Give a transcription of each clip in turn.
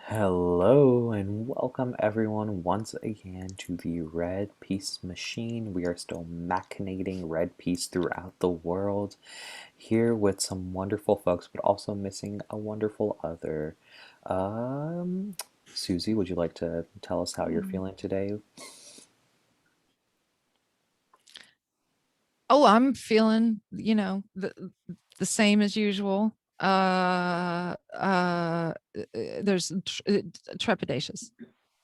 Hello and welcome everyone once again to the Red Peace Machine. We are still machinating red peace throughout the world, here with some wonderful folks, but also missing a wonderful other. Um, Susie, would you like to tell us how you're feeling today? Oh, I'm feeling, the same as usual. There's trepidatious.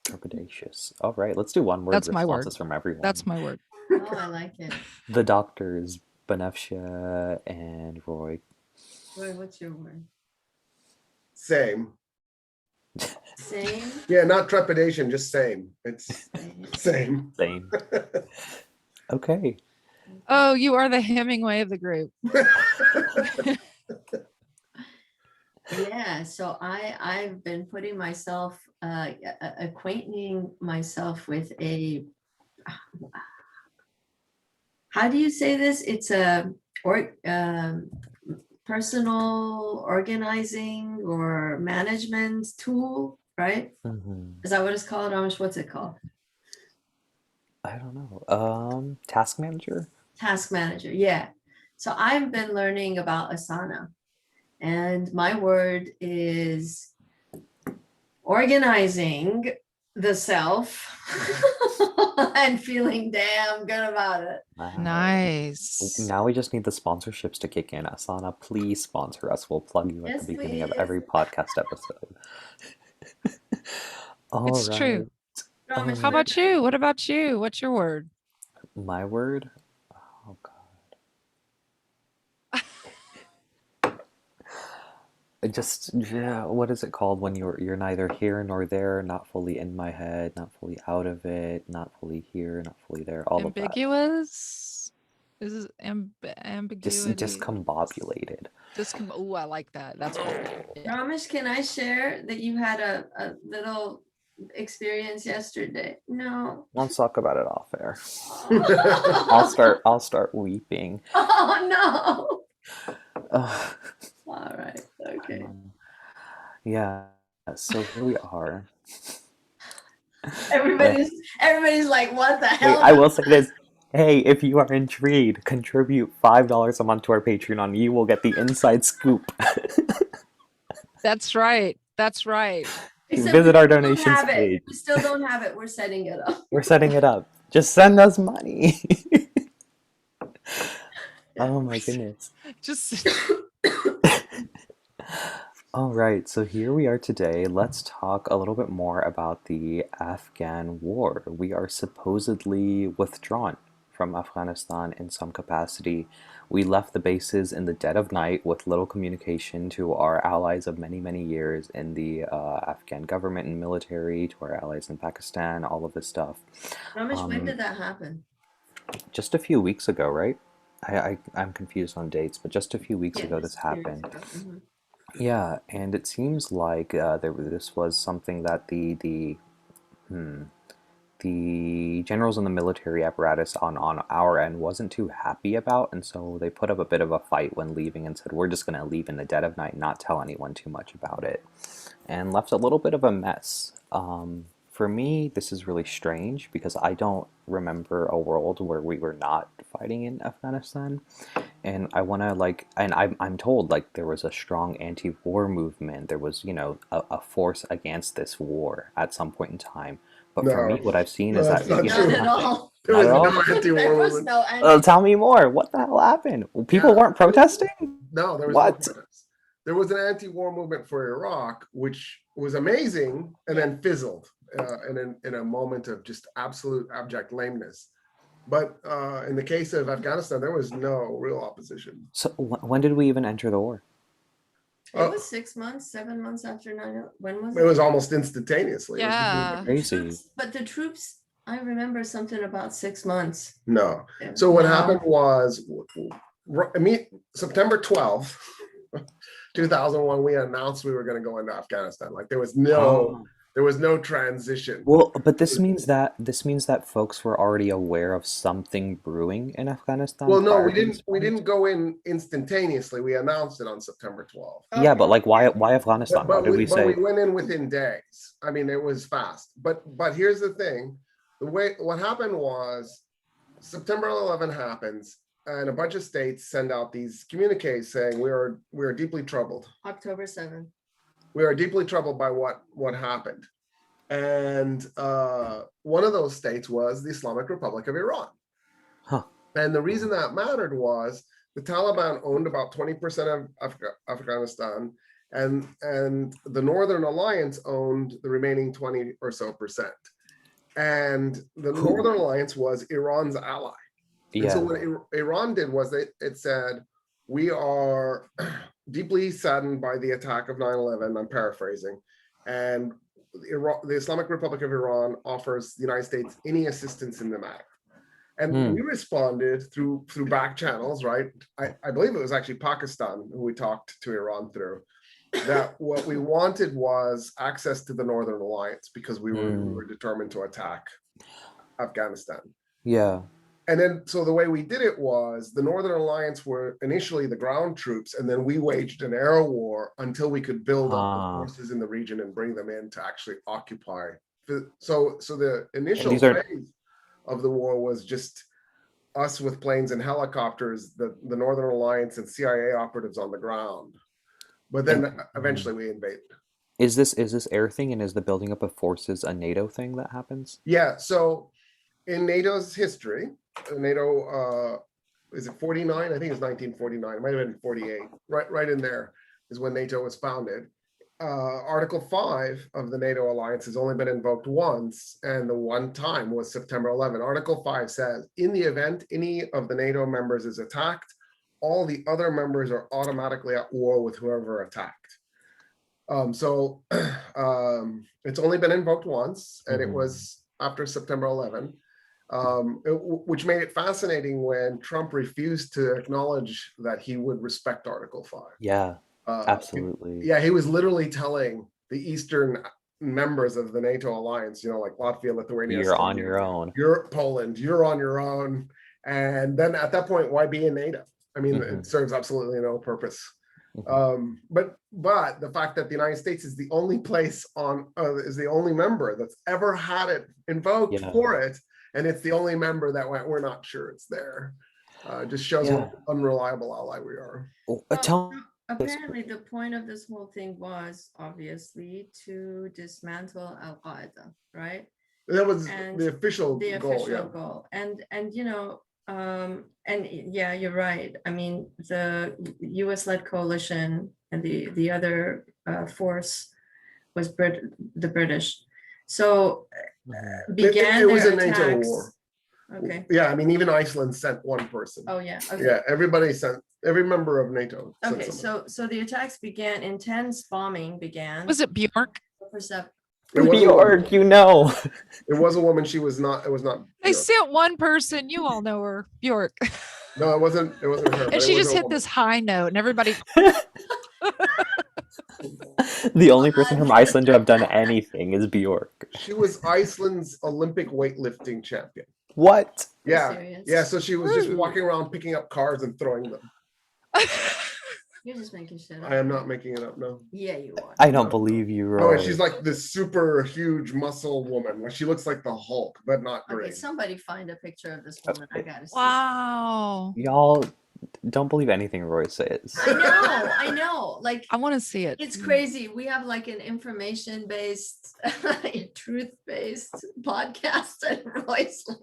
Trepidatious. All right, let's do one word That's my word. responses from That's everyone. my word. Oh, I like it. The doctors, Benefcia and Roy. Roy, what's your word? Same. Same? Yeah, not trepidation, just same. It's Same. same. Same. Okay. Oh, you are the Hemingway of the group. Yeah, so I've been putting myself, acquainting myself with how do you say this? It's a personal organizing or management tool, right? Mhm. Is that what it's called? Amish, what's it called? I don't know. Task manager? Task manager, yeah. So I've been learning about Asana, and my word is organizing the self and feeling damn good about it. Wow. Nice. Now we just need the sponsorships to kick in. Asana, please sponsor us. We'll plug you at the Yes, beginning of please. every podcast episode. All It's right. true. How Ramesh, Um, about you? What about you? What's your word? my word? Oh God. It just, yeah, what is it called when you're neither here nor there, not fully in my head, not fully out of it, not fully here, not fully there, all of that. Ambiguous? Is Just ambiguity? discombobulated. Oh, I like that. That's good. Yeah. Ramesh, can I share that you had a little experience yesterday? No. Let's talk about it off air. Oh, I'll start weeping. no. Ugh. All right. Okay. Yeah, so here we are. Uh, Everybody's like, what the Wait, hell? I will say this. Hey, if you are intrigued, contribute $5 a month to our Patreon. You will get the inside scoop. That's right. That's right. Except we Visit our still don't donations have it. page. We still don't have it. We're setting it up. We're setting it up. Just send us money. Yeah. Oh my goodness. Just All right, so here we are today. Let's talk a little bit more about the Afghan war. We are supposedly withdrawn from Afghanistan in some capacity. We left the bases in the dead of night with little communication to our allies of many, many years in the Afghan government and military, to our allies in Pakistan, all of this stuff. Ramesh, when Um, did that happen? just a few weeks ago, right? I'm confused on dates, but just a few weeks Yeah, ago this just a few weeks happened. ago. Mhm. Yeah, and it seems like this was something that the generals in the military apparatus on our end wasn't too happy about, and so they put up a bit of a fight when leaving and said, "We're just going to leave in the dead of night, not tell anyone too much about it," and left a little bit of a mess. For me, this is really strange because I don't remember a world where we were not fighting in Afghanistan. And I want to like, and I'm told like there was a strong anti-war movement. There was, a force against this war at some point in time. But for me, No, what I've seen no, is that's that, not Not true. at all. There not was at no all. anti-war There was movement. no anti. Tell me more. What the hell happened? People Yeah, weren't protesting? no, there was no What? protest. There was an anti-war movement for Iraq, which was amazing, and then fizzled in a moment of just absolute abject lameness. But in the case of Afghanistan, there was no real opposition. So when did we even enter the war? It was 6 months, 7 months after 9. When was It it? was almost instantaneously. It was beginning yeah. of Crazy. But the troops, I remember something about 6 months. No. Yeah. So what No. happened was, September 12th, 2001, we announced we were going to go into Afghanistan. Like there was no, Oh, There was no transition. Well, but this means that folks were already aware of something brewing in Afghanistan Well, no, prior we to this didn't. We point. didn't go in instantaneously. We announced it on September 12th. Yeah, but Okay. like, why Afghanistan? Why But did we we but we say? went in within days. I mean, it was fast. But here's the thing: what happened was September 11 happens, and a bunch of states send out these communiques saying we are deeply troubled. October 7th. We are deeply troubled by what happened. And one of those states was the Islamic Republic of Iran. Huh. And the reason that mattered was the Taliban owned about 20% of Afghanistan, and the Northern Alliance owned the remaining 20 or so percent. And the Who? Northern Alliance was Iran's ally. And so Yeah. what Iran did was it said, we are deeply saddened by the attack of 9/11, I'm paraphrasing, and the Islamic Republic of Iran offers the United States any assistance in the matter. And we responded through back channels, right? I believe it was actually Pakistan who we talked to Iran through, that what we wanted was access to the Northern Alliance because we were determined to attack Afghanistan. Yeah. And then, so the way we did it was the Northern Alliance were initially the ground troops, and then we waged an air war until we could build up the forces in the region and bring them in to actually occupy. So the initial these are- phase of the war was just us with planes and helicopters, the Northern Alliance and CIA operatives on the ground. But then eventually we invaded. Is this air thing and is the building up of forces a NATO thing that happens? Yeah, so in NATO's history, NATO, is it 49? I think it's 1949. It might have been 48. Right in there is when NATO was founded. Article 5 of the NATO alliance has only been invoked once, and the one time was September 11. Article 5 says, in the event any of the NATO members is attacked, all the other members are automatically at war with whoever attacked. So it's only been invoked once, and it was after September 11. Which made it fascinating when Trump refused to acknowledge that he would respect Article 5. Yeah, absolutely. Yeah, he was literally telling the Eastern members of the NATO alliance, like Latvia, Lithuania, You're on Estonia, your own. You're Poland, you're on your own. And then at that point, why be in NATO? I mean, it serves absolutely no purpose. But the fact that the United States is the only place is the only member that's ever had it invoked for it, and it's the only member that we're not sure it's there. Just shows what unreliable ally we are. Apparently, the point of this whole thing was obviously to dismantle Al Qaeda, right? That was And the official goal. And yeah, you're right. I mean, the U.S.-led coalition and the other force was the British. So began it was their a NATO attacks. war. Okay. Yeah, I mean, even Iceland sent one person. Oh yeah. Okay. Yeah, every member of NATO. Okay, so the attacks began, intense bombing began. Was it Bjork? It was Bjork, It was a woman. It was not. They Bjork. sent one person. You all know her, Bjork. No, it wasn't her. And she just hit this high note, and everybody. The only person from Iceland to have done anything is Bjork. She was Iceland's Olympic weightlifting champion. What? Yeah. So she was just walking around picking up cars and throwing them. You're just making shit up. I am not making it up. No. Yeah, you are. I don't believe you, Roy. Oh, she's like this super huge muscle woman. Like she looks like the Hulk, but not Okay, green. somebody find a picture of this woman. I gotta see. Wow. Y'all don't believe anything Roy says. I know. Like I want to see it. it's crazy. We have like an information-based, truth-based podcast, and Roy's like,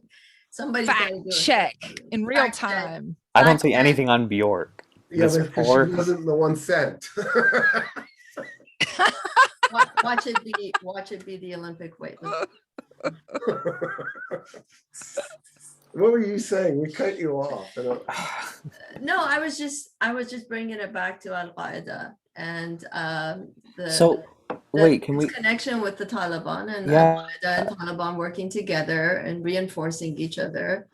somebody's Fact gotta do it. check in real Fact check. time. I don't see anything on Bjork. Yeah, This because poor- she wasn't the one sent. Watch it be the Olympic weightlifting. What were you saying? We cut you off. No, I was just bringing it back to Al Qaeda and Can connection with the Taliban and Yeah. Al Qaeda and Taliban working together and reinforcing each other.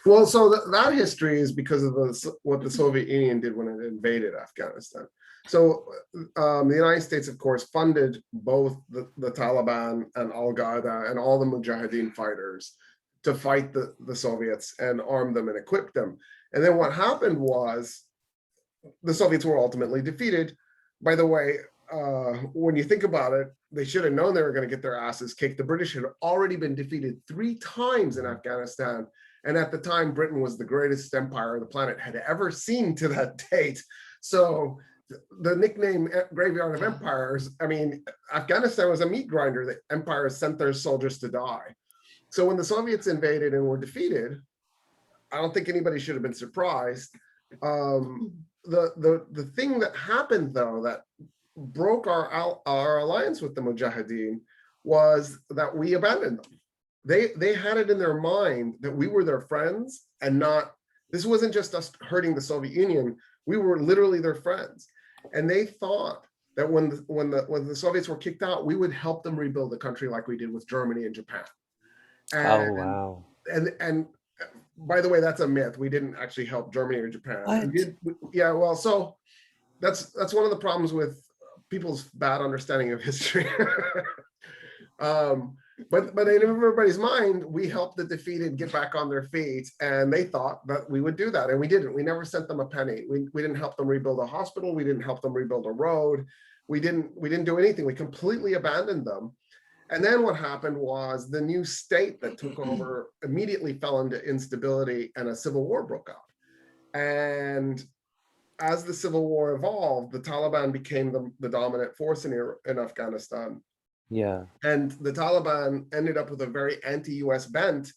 Well, so that history is because of what the Soviet Union did when it invaded Afghanistan. So the United States, of course, funded both the Taliban and Al-Qaeda and all the Mujahideen fighters to fight the Soviets and arm them and equip them. And then what happened was the Soviets were ultimately defeated. By the way, when you think about it, they should have known they were going to get their asses kicked. The British had already been defeated 3 times in Afghanistan. And at the time, Britain was the greatest empire the planet had ever seen to that date. So the nickname Graveyard of Empires, I mean, Afghanistan was a meat grinder that empires sent their soldiers to die. So when the Soviets invaded and were defeated, I don't think anybody should have been surprised. The thing that happened, though, that broke our alliance with the Mujahideen was that we abandoned them. They had it in their mind that we were their friends and not, this wasn't just us hurting the Soviet Union, we were literally their friends. And they thought that when the Soviets were kicked out, we would help them rebuild the country like we did with Germany and Japan. Oh, wow. And by the way, that's a myth. We didn't actually help Germany or Japan. What? Yeah, well, so that's one of the problems with people's bad understanding of history. But in everybody's mind, we helped the defeated get back on their feet, and they thought that we would do that, and we didn't. We never sent them a penny. We didn't help them rebuild a hospital. We didn't help them rebuild a road. We didn't do anything. We completely abandoned them. And then what happened was the new state that took over immediately fell into instability, and a civil war broke out. And as the civil war evolved, the Taliban became the dominant force in Afghanistan. Yeah. And the Taliban ended up with a very anti-US bent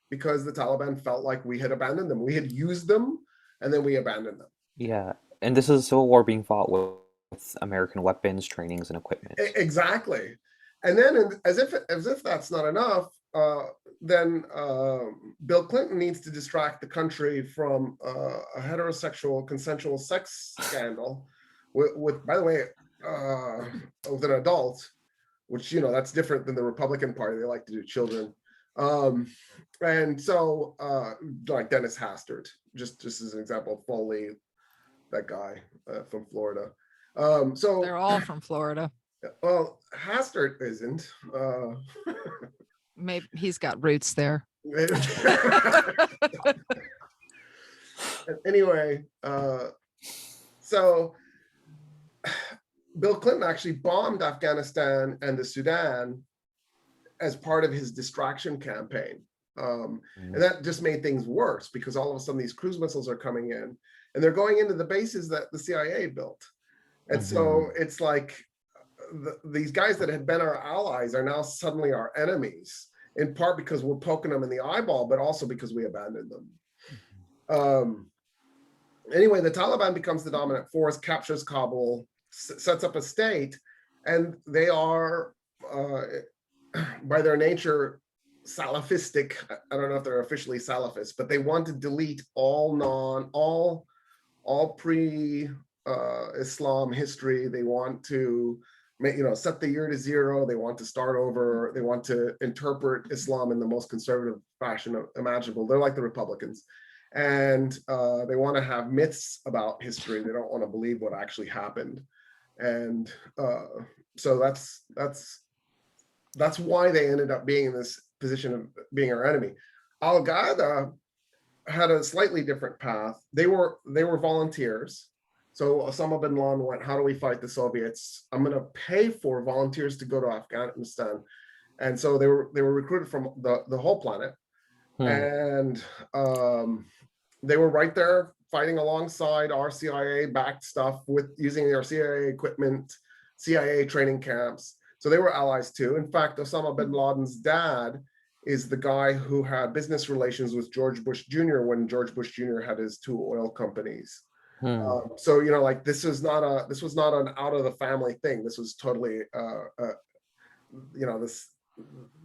because the Taliban felt like we had abandoned them. We had used them, and then we abandoned them. Yeah. And this is a civil war being fought with American weapons, trainings, and equipment. Exactly. And then, as if that's not enough, then Bill Clinton needs to distract the country from a heterosexual consensual sex scandal with by the way, with an adult, which, you know, that's different than the Republican Party. They like to do children. And so like Dennis Hastert, just as an example, Foley, that guy from Florida. So They're all from Florida. well, Hastert isn't. Maybe he's got roots there. Anyway, so Bill Clinton actually bombed Afghanistan and the Sudan as part of his distraction campaign. And that just made things worse because all of a sudden these cruise missiles are coming in and they're going into the bases that the CIA built. And so it's like these guys that had been our allies are now suddenly our enemies, in part because we're poking them in the eyeball, but also because we abandoned them. Anyway, the Taliban becomes the dominant force, captures Kabul, sets up a state, and they are, by their nature, Salafistic. I don't know if they're officially Salafists, but they want to delete all pre-Islam history. They want to set the year to zero. They want to start over. They want to interpret Islam in the most conservative fashion imaginable. They're like the Republicans. And they want to have myths about history. They don't want to believe what actually happened. And so that's why they ended up being in this position of being our enemy. Al-Qaeda had a slightly different path. They were volunteers. So Osama bin Laden went, how do we fight the Soviets? I'm going to pay for volunteers to go to Afghanistan. And so they were recruited from the whole planet. And they were right there fighting alongside our CIA-backed stuff with using our CIA equipment, CIA training camps. So they were allies too. In fact, Osama bin Laden's dad is the guy who had business relations with George Bush Jr. when George Bush Jr. had his 2 oil companies. So like this was not an out of the family thing. This was totally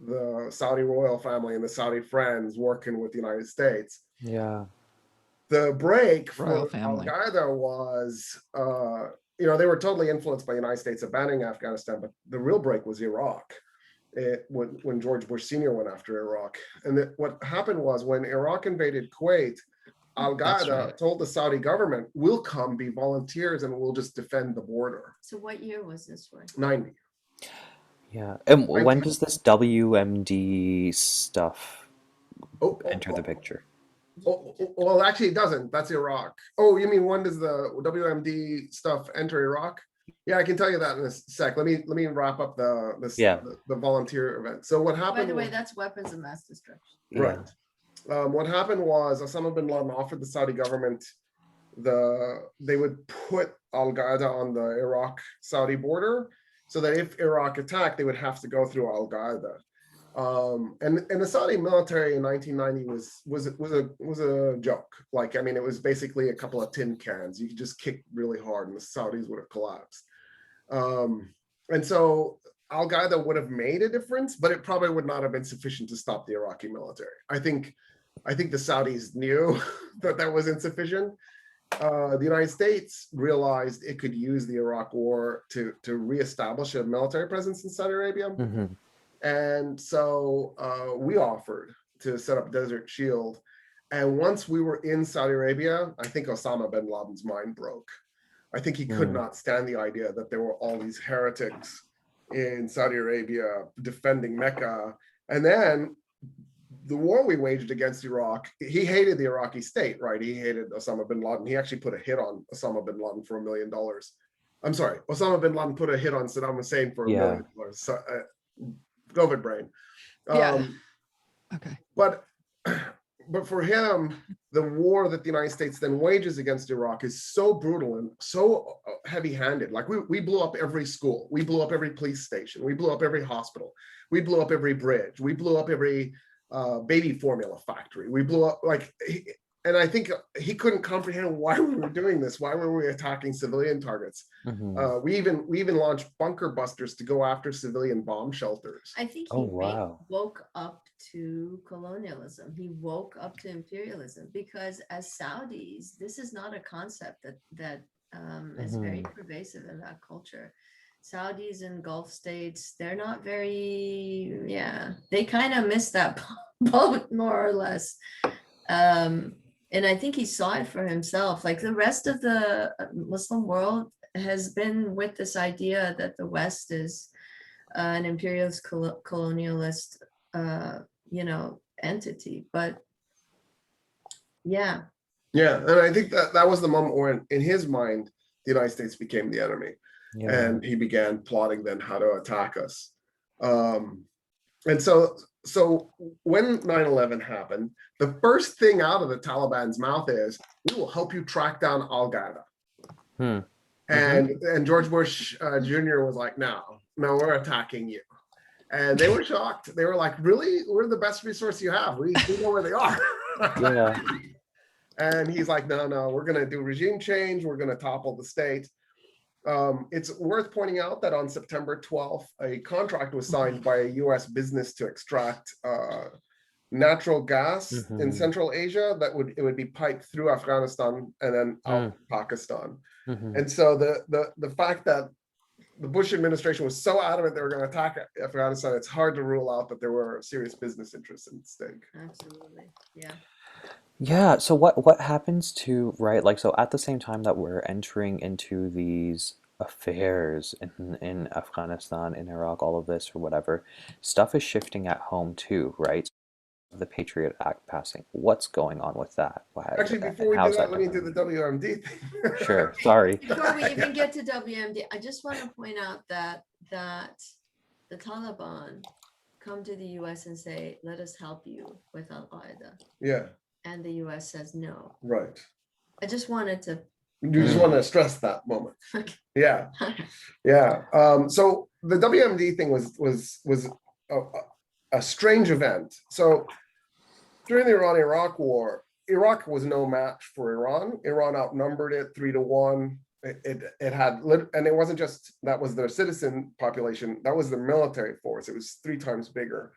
the Saudi royal family and the Saudi friends working with the United States. Yeah. The break Royal for family. Al-Qaeda was, they were totally influenced by the United States abandoning Afghanistan, but the real break was Iraq. When George Bush Sr. went after Iraq. And what happened was when Iraq invaded Kuwait, Al That's Qaeda right. told the Saudi government, we'll come be volunteers and we'll just defend the border. So what year was this one? 90. Yeah. And when 19. does this WMD stuff Oh, enter the picture? well, actually, it doesn't. That's Iraq. Oh, you mean when does the WMD stuff enter Iraq? Yeah, I can tell you that in a sec. Let me wrap up Yeah. the volunteer event. So what By happened? the way, that's weapons of mass destruction. Right. What happened was Osama bin Laden offered the Saudi government they would put Al Qaeda on the Iraq Saudi border, so that if Iraq attacked, they would have to go through Al Qaeda. And the Saudi military in 1990 was a joke. Like, I mean, it was basically a couple of tin cans. You could just kick really hard, and the Saudis would have collapsed. And so Al Qaeda would have made a difference, but it probably would not have been sufficient to stop the Iraqi military. I think the Saudis knew that was insufficient. The United States realized it could use the Iraq war to reestablish a military presence in Saudi Arabia. Mm-hmm. And so we offered to set up Desert Shield. And once we were in Saudi Arabia, I think Osama bin Laden's mind broke. I think he could not stand the idea that there were all these heretics in Saudi Arabia defending Mecca. And then the war we waged against Iraq, he hated the Iraqi state, right? He hated Osama bin Laden. He actually put a hit on Osama bin Laden for $1 million. I'm sorry, Osama bin Laden put a hit on Saddam Hussein for $1 million. So, COVID brain. Yeah. Okay. But for him, the war that the United States then wages against Iraq is so brutal and so heavy-handed. Like we blew up every school, we blew up every police station, we blew up every hospital, we blew up every bridge, we blew up every baby formula factory. We blew up and I think he couldn't comprehend why we were doing this. Why were we attacking civilian targets? Mm-hmm. We even launched bunker busters to go after civilian bomb shelters. I think Oh, he wow. woke up to colonialism. He woke up to imperialism, because as Saudis, this is not a concept that is very pervasive in that culture. Saudis and Gulf states, they're not very, they kind of missed that boat more or less. And I think he saw it for himself. Like the rest of the Muslim world has been with this idea that the West is an imperialist, colonialist, entity. But yeah, and I think that was the moment where, in his mind, the United States became the enemy, and he began plotting then how to attack us. And so when 9/11 happened, the first thing out of the Taliban's mouth is, "We will help you track down Al Qaeda." And George Bush Jr. was like, "No, we're attacking you." And they were shocked. They were like, "Really? We're the best resource you have. We know where they are." And he's like, "No, we're going to do regime change. We're going to topple the state." It's worth pointing out that on September 12th, a contract was signed by a U.S. business to extract natural gas in Central Asia. It would be piped through Afghanistan and then out to Pakistan. And so the fact that the Bush administration was so adamant they were going to attack Afghanistan, it's hard to rule out that there were serious business interests at stake. absolutely. Yeah. Yeah, so what happens to, right, like, so at the same time that we're entering into these affairs in Afghanistan, in Iraq, all of this or whatever, stuff is shifting at home too, right? The Patriot Act passing. What's going on with that? Actually, before we do that, let me do the WMD thing. Sure, sorry. Before we even get to WMD, I just want to point out that the Taliban come to the U.S. and say, "Let us help you with Al Qaeda." Yeah. And the U.S. says no. Right. I just wanted to. You just want to stress that moment. Yeah. So the WMD thing was a strange event. So during the Iran-Iraq war, Iraq was no match for Iran. Iran outnumbered it 3-1. It had, and it wasn't just that was their citizen population, that was their military force. It was 3 times bigger.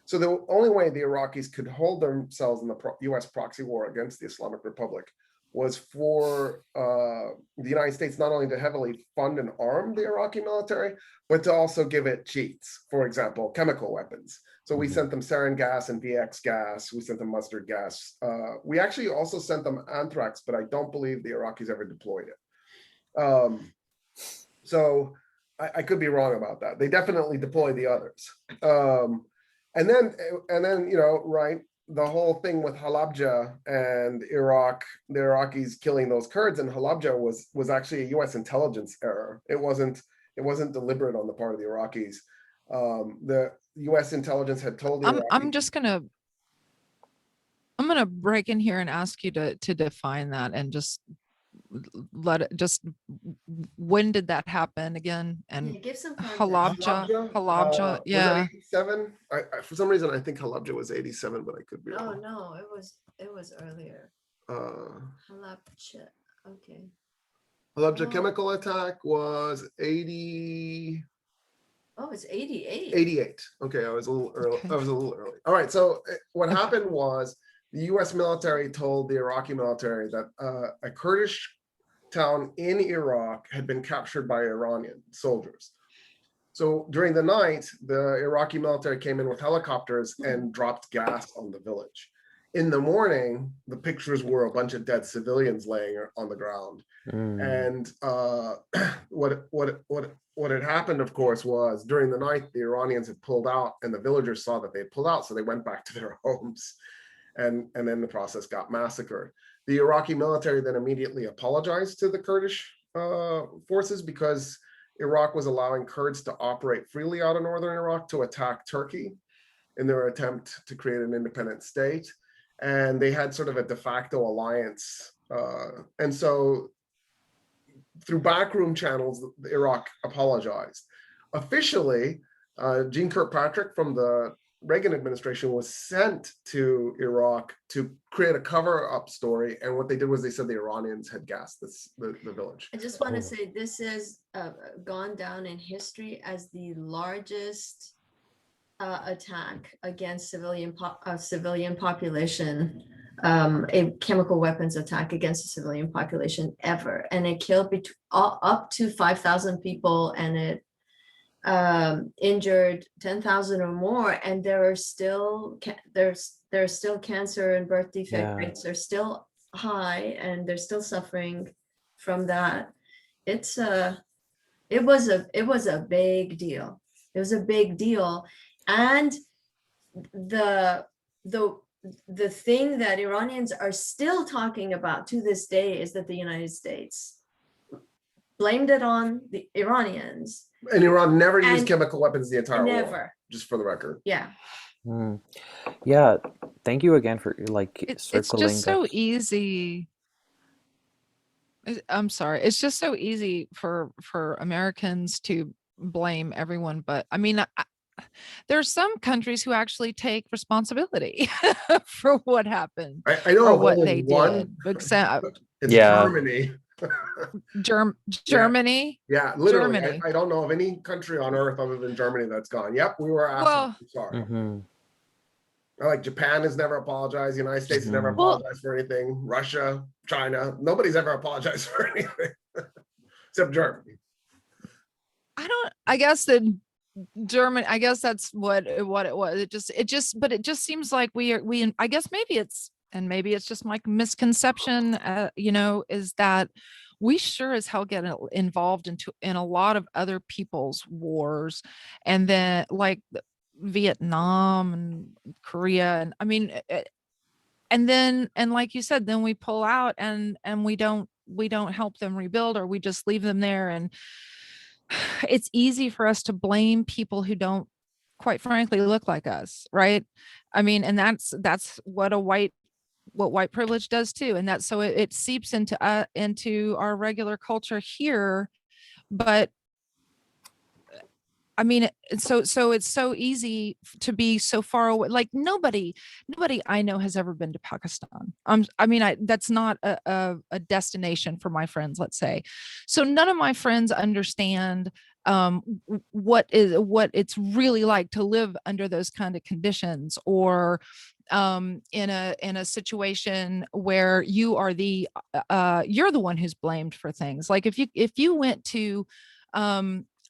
So the only way the Iraqis could hold themselves in the U.S. proxy war against the Islamic Republic was for the United States not only to heavily fund and arm the Iraqi military, but to also give it cheats. For example, chemical weapons. So we sent them sarin gas and VX gas. We sent them mustard gas. We actually also sent them anthrax, but I don't believe the Iraqis ever deployed it. So I could be wrong about that. They definitely deployed the others. And then, you know, right, the whole thing with Halabja and Iraq, the Iraqis killing those Kurds in Halabja was actually a U.S. intelligence error. It wasn't deliberate on the part of the Iraqis. The U.S. intelligence had told the Iraqis. I'm gonna break in here and ask you to define that and just when did that happen again? And Yeah, give some context. Halabja, yeah. Was that 87? For some reason, I think Halabja was 87, but I could be wrong. No, it was earlier. Halabja, okay. Halabja chemical attack was 80. Oh, it's 88. 88. Okay, I was a little early. Okay. I was a little early. All right. So what happened was the U.S. military told the Iraqi military that a Kurdish town in Iraq had been captured by Iranian soldiers. So during the night, the Iraqi military came in with helicopters and dropped gas on the village. In the morning, the pictures were a bunch of dead civilians laying on the ground. And what had happened, of course, was during the night, the Iranians had pulled out and the villagers saw that they had pulled out. So they went back to their homes and then the process got massacred. The Iraqi military then immediately apologized to the Kurdish forces because Iraq was allowing Kurds to operate freely out of northern Iraq to attack Turkey in their attempt to create an independent state. And they had sort of a de facto alliance. And so through backroom channels, Iraq apologized. Officially, Jeane Kirkpatrick from the Reagan administration was sent to Iraq to create a cover-up story. And what they did was they said the Iranians had gassed the village. I just want to say this has gone down in history as the largest attack against civilian population, a chemical weapons attack against a civilian population ever, and it killed up to 5,000 people, and it injured 10,000 or more. And there are still there's still cancer and birth defect rates are still high, and they're still suffering from that. It was a big deal. It was a big deal. And the thing that Iranians are still talking about to this day is that the United States blamed it on the Iranians. And Iran never used chemical weapons the entire war. Never. Just for the record. Yeah. Yeah. Thank you again for circling. It's just so easy. I'm sorry. It's just so easy for Americans to blame everyone. But I mean, there are some countries who actually take responsibility for what happened. I know or what they one. did. It's Germany. Germany. Yeah, literally. Germany. I don't know of any country on earth other than Germany that's gone. Yep, we were absolutely sorry. Like Japan has never apologized. The United States has never apologized for anything. Russia, China, nobody's ever apologized for anything except Germany. I guess that German, I guess that's what it was. But it just seems like I guess maybe it's just my misconception, is that we sure as hell get involved in a lot of other people's wars, and then like Vietnam and Korea, and I mean, and like you said, then we pull out and we don't help them rebuild, or we just leave them there. And it's easy for us to blame people who don't, quite frankly, look like us, right? I mean, and that's what white privilege does too, and that's so it seeps into our regular culture here. But I mean, so it's so easy to be so far away. Like nobody I know has ever been to Pakistan. That's not a destination for my friends, let's say. So none of my friends understand what it's really like to live under those kind of conditions, or in a situation where you're the one who's blamed for things. Like if you went to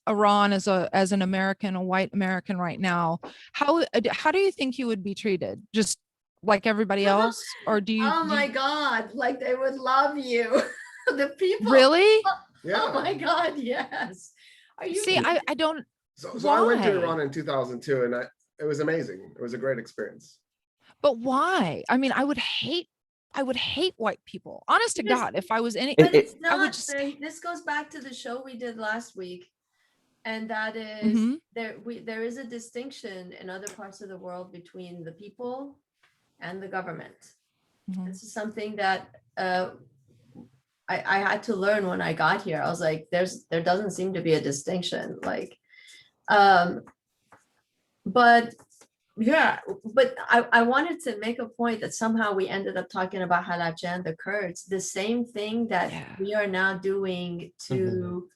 Iran as an American, a white American right now, how do you think you would be treated? Just like everybody else, or do you? Oh my God, like they would love you. The people. Really? Yeah. Oh my God, yes. Are you See, I don't. So I went to Why? Iran in 2002, and it was amazing. It was a great experience. But why? I mean, I would hate white people. Honest to Because- God, if I was any, But it's I would not, just. this goes back to the show we did last week. And that is, Mhm. there is a distinction in other parts of the world between the people and the government. Mhm. This is something that I had to learn when I got here. I was like, there doesn't seem to be a distinction. Like, but yeah, but I wanted to make a point that somehow we ended up talking about Halabja and the Kurds, the same thing that Yeah. we are now doing to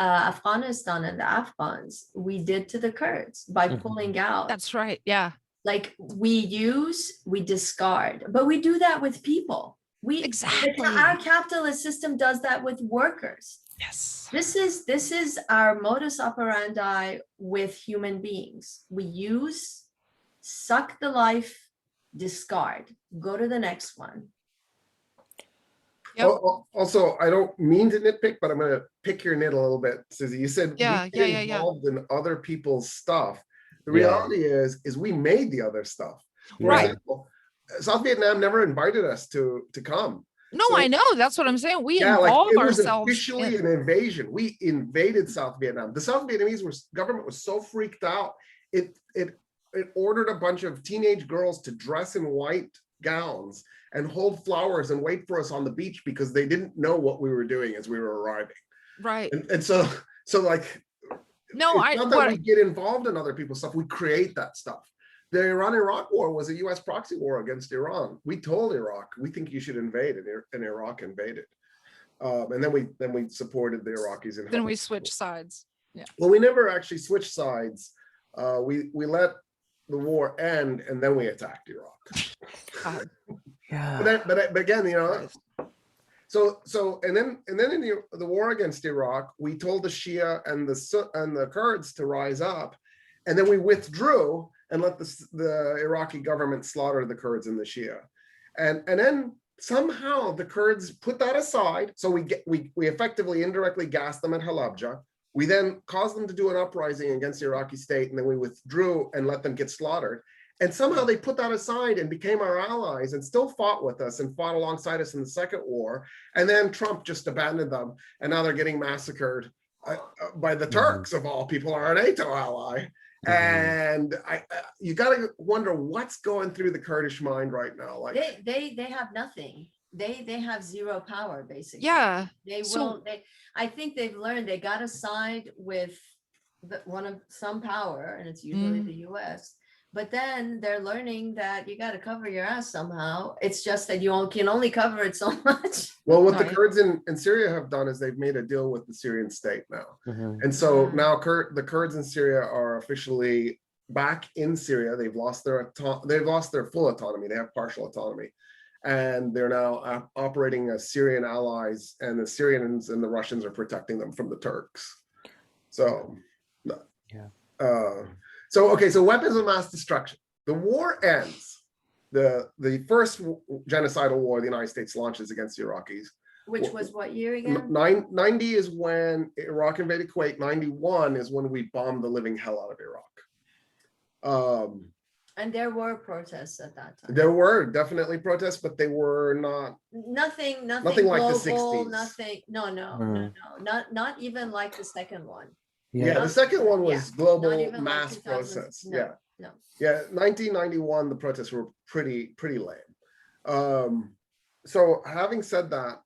Afghanistan and the Afghans, we did to the Kurds by pulling out. That's right. Yeah. Like we discard, but we do that with people. Exactly. Our capitalist system does that with workers. Yes. This is our modus operandi with human beings. We use, suck the life, discard, go to the next one. Yep. Also, I don't mean to nitpick, but I'm going to pick your nit a little bit, Susie. You said we get involved in other people's stuff. The reality is we made the other stuff. For Right. example, South Vietnam never invited us to come. No, So- I know. That's what I'm saying. We Yeah, like involve it was ourselves. officially an invasion. We invaded South Vietnam. The South Vietnamese government was so freaked out. It ordered a bunch of teenage girls to dress in white gowns and hold flowers and wait for us on the beach because they didn't know what we were doing as we were arriving. Right. And so like, No, it's not that we get involved in other people's stuff. We create that stuff. The Iran-Iraq war was a U.S. proxy war against Iran. We told Iraq, we think you should invade, and Iraq invaded. And then we supported the Iraqis. Then we switch sides. Yeah. Well, we never actually switched sides. We let the war end, and then we attacked Iraq. Yeah. But again, you know, so and then in the war against Iraq, we told the Shia and the Kurds to rise up, and then we withdrew and let the Iraqi government slaughter the Kurds and the Shia, and then somehow the Kurds put that aside. So we effectively indirectly gassed them at Halabja. We then caused them to do an uprising against the Iraqi state, and then we withdrew and let them get slaughtered. And somehow they put that aside and became our allies and still fought with us and fought alongside us in the second war. And then Trump just abandoned them, and now they're getting massacred by the Turks, of all people, are a NATO ally. And you got to wonder what's going through the Kurdish mind right now. Like they have nothing. They have zero power, basically. Yeah. I think they've learned they got to side with some power, and it's usually the US. But then they're learning that you got to cover your ass somehow. It's just that you can only cover it so much. Well, what the Kurds in Syria have done is they've made a deal with the Syrian state now. And so now the Kurds in Syria are officially back in Syria. They've lost their full autonomy. They have partial autonomy. And they're now operating as Syrian allies, and the Syrians and the Russians are protecting them from the Turks. So, so weapons of mass destruction. The war ends. The first genocidal war the United States launches against the Iraqis. Which was what year again? 90 is when Iraq invaded Kuwait. 91 is when we bombed the living hell out of Iraq. And there were protests at that time. There were definitely protests, but they were nothing like global, the 60s. Nothing. No, not even like the second one. Yeah, the second one was global mass like protests. No. 1991, the protests were pretty lame. So having said that,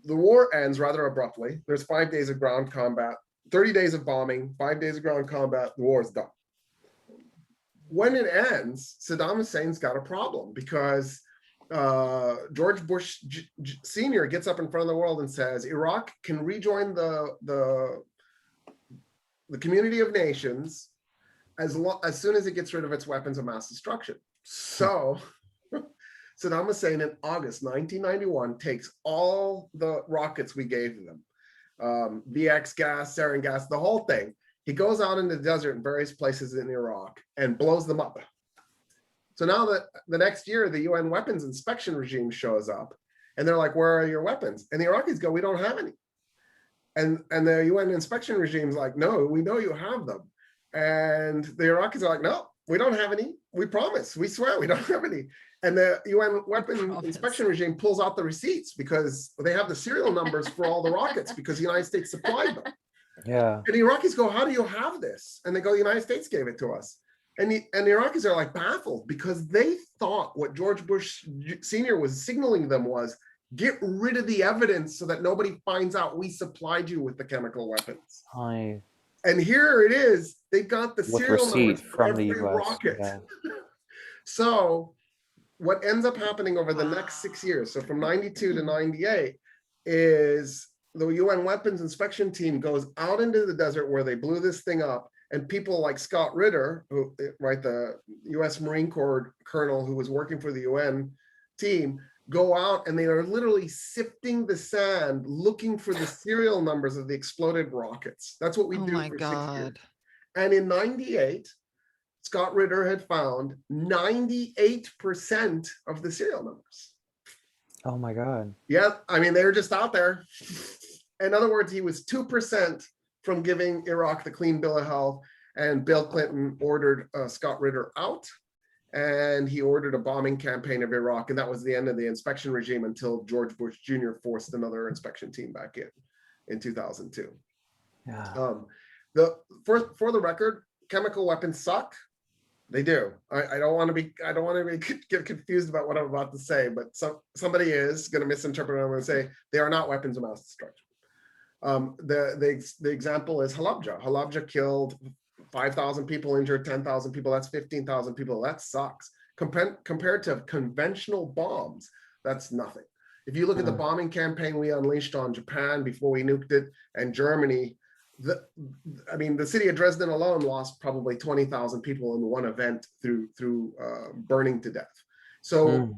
the war ends rather abruptly. There's 5 days of ground combat, 30 days of bombing, 5 days of ground combat. The war is done. When it ends, Saddam Hussein's got a problem because George Bush Sr. gets up in front of the world and says Iraq can rejoin the community of nations as soon as it gets rid of its weapons of mass destruction. So Saddam Hussein in August 1991 takes all the rockets we gave them VX gas, sarin gas, the whole thing. He goes out in the desert in various places in Iraq and blows them up. So now that the next year, the UN weapons inspection regime shows up and they're like, where are your weapons? And the Iraqis go, we don't have any. And the UN inspection regime's like, no, we know you have them. And the Iraqis are like, no, we don't have any. We promise, we swear we don't have any. And the UN weapon inspection regime pulls out the receipts because they have the serial numbers for all the rockets because the United States supplied them. Yeah. And the Iraqis go, how do you have this? And they go, the United States gave it to us. And the Iraqis are like baffled because they thought what George Bush Sr. was signaling them was, get rid of the evidence so that nobody finds out we supplied you with the chemical weapons. Hi. And here it is. They got the With serial receipt numbers for from the every US. rocket. Yeah. So what ends up happening over the next 6 years, so from 92 to 98, is the UN weapons inspection team goes out into the desert where they blew this thing up, and people like Scott Ritter, who, right, the US Marine Corps colonel who was working for the UN team, go out and they are literally sifting the sand, looking for the serial numbers of the exploded rockets. That's what we Oh do my for 6 years. God. And in 98, Scott Ritter had found 98% of the serial numbers. Oh my God. Yeah, I mean, they were just out there. In other words, he was 2% from giving Iraq the clean bill of health, and Bill Clinton ordered Scott Ritter out, and he ordered a bombing campaign of Iraq, and that was the end of the inspection regime until George Bush Jr. forced another inspection team back in 2002. Yeah. For the record, chemical weapons suck. They do. I don't want to get confused about what I'm about to say, but somebody is going to misinterpret what I'm going to say. They are not weapons of mass destruction. The example is Halabja. Halabja killed 5,000 people, injured 10,000 people. That's 15,000 people. That sucks. Compared to conventional bombs, that's nothing. If you look at the bombing campaign we unleashed on Japan before we nuked it, and Germany, the city of Dresden alone lost probably 20,000 people in one event through burning to death. So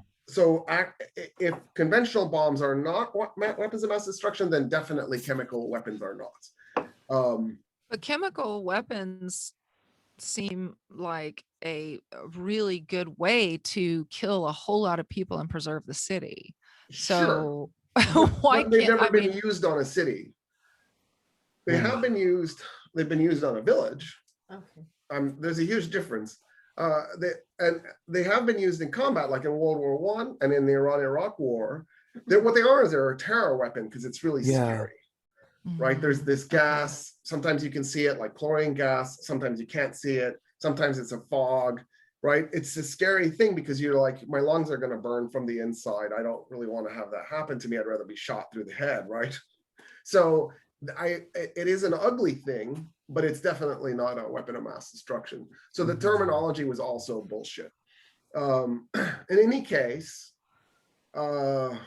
if conventional bombs are not weapons of mass destruction, then definitely chemical weapons are not. But chemical weapons seem like a really good way to kill a whole lot of people and preserve the city. So why but they've can't never been used on a city. They have been used. They've been used on a village. Okay. There's a huge difference. They have been used in combat, like in World War I and in the Iran-Iraq War. What they are is they're a terror weapon because it's really scary, right? There's this gas. Sometimes you can see it, like chlorine gas. Sometimes you can't see it. Sometimes it's a fog, right? It's a scary thing because you're like, my lungs are going to burn from the inside. I don't really want to have that happen to me. I'd rather be shot through the head, right? So it is an ugly thing, but it's definitely not a weapon of mass destruction. So the terminology was also bullshit. In any case, what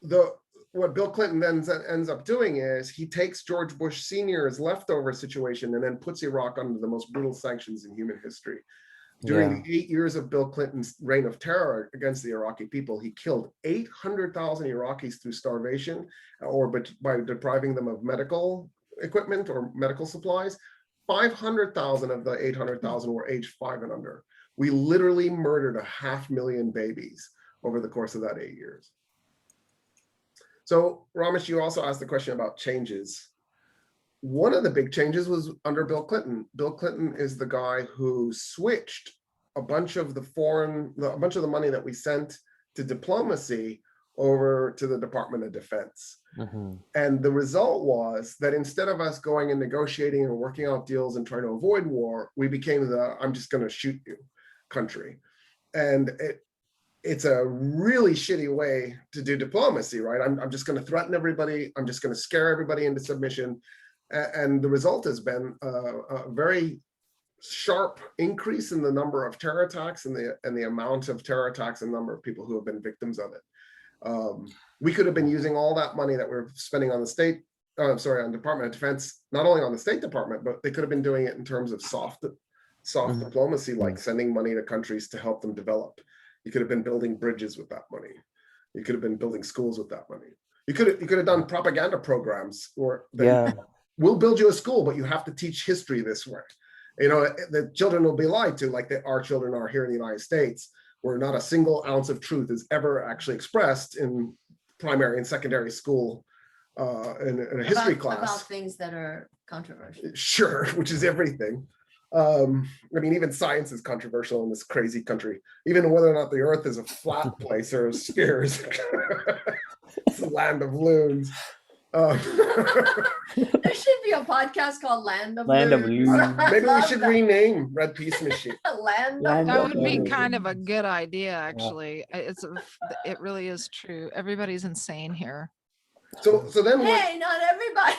Bill Clinton then ends up doing is he takes George Bush Sr.'s leftover situation and then puts Iraq under the most brutal sanctions in human history. During the 8 years of Bill Clinton's reign of terror against the Iraqi people, he killed 800,000 Iraqis through starvation or by depriving them of medical equipment or medical supplies. 500,000 of the 800,000 were aged 5 and under. We literally murdered 500,000 babies over the course of that 8 years. So Ramesh, you also asked the question about changes. One of the big changes was under Bill Clinton. Bill Clinton is the guy who switched a bunch of the money that we sent to diplomacy over to the Department of Defense. And the result was that instead of us going and negotiating and working out deals and trying to avoid war, we became the I'm just going to shoot you country. And it's a really shitty way to do diplomacy, right? I'm just going to threaten everybody. I'm just going to scare everybody into submission. And the result has been a very sharp increase in the number of terror attacks and the amount of terror attacks and number of people who have been victims of it. We could have been using all that money that we're spending on on Department of Defense, not only on the State Department, but they could have been doing it in terms of soft diplomacy, like sending money to countries to help them develop. You could have been building bridges with that money. You could have been building schools with that money. You could have done propaganda programs or Yeah. we'll build you a school, but you have to teach history this way. You know, the children will be lied to, like our children are here in the United States, where not a single ounce of truth is ever actually expressed in primary and secondary school in a history class. About things that are controversial. Sure, which is everything. I mean, even science is controversial in this crazy country. Even whether or not the Earth is a flat place or a sphere, it's the land of loons. There should be a podcast called Land of Land of Loons. Loons. I Maybe we love should that. rename Red Peace Machine. Land Land That of would be Loons. kind of a good idea, actually. It really is true. Everybody's insane here. So then what? Hey, not everybody.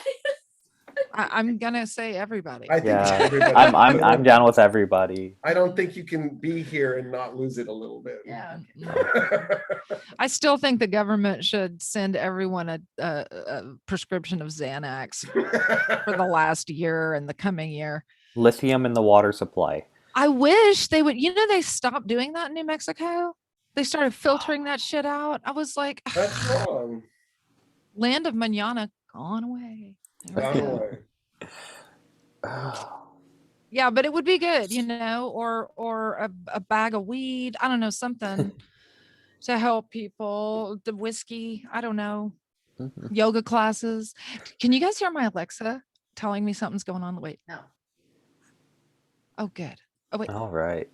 I'm gonna say everybody. I think Yeah. everybody. I'm down with everybody. I don't think you can be here and not lose it a little bit. Yeah. I still think the government should send everyone a prescription of Xanax for the last year and the coming year. Lithium in the water supply. I wish they would, they stopped doing that in New Mexico. They started filtering that shit out. I was like, That's wrong. land of manana gone away. There we Gone go. away. Yeah, but it would be good, or a bag of weed. I don't know, something to help people. The whiskey, I don't know. Mhm. Yoga classes. Can you guys hear my Alexa telling me something's going on? Wait. No. Oh, good. Oh, wait. All right.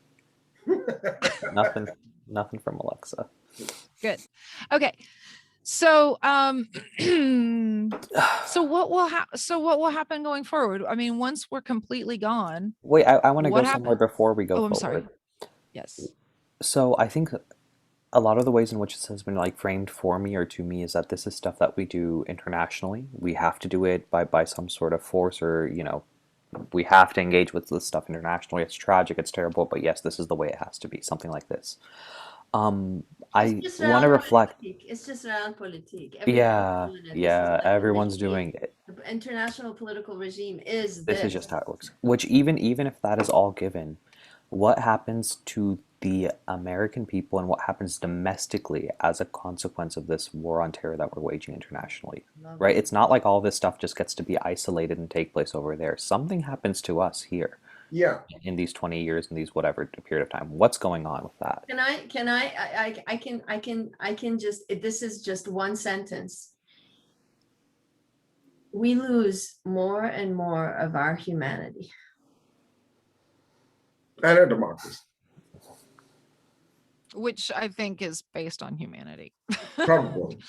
Nothing from Alexa. Good. Okay. So, so what will happen going forward? I mean, once we're completely gone. Wait, I want to go What somewhere before we go Oh, I'm forward. sorry. Yes. So I think a lot of the ways in which this has been like framed for me or to me is that this is stuff that we do internationally. We have to do it by some sort of force, or we have to engage with this stuff internationally. It's tragic, it's terrible, but yes, this is the way it has to be. Something like this. I It's just want to around reflect. politique. It's just around politique. Yeah, Everyone's doing it. This is yeah, like the everyone's regime. doing it. The international political regime is This this. is just how it works. Which even if that is all given, what happens to the American people and what happens domestically as a consequence of this war on terror that we're waging internationally, Love right? it. It's not like all this stuff just gets to be isolated and take place over there. Something happens to us here Yeah. in these 20 years, in these whatever period of time. What's going on with that? I can just, this is just one sentence. We lose more and more of our humanity. And a democracy. Which I think is based on humanity. Probably.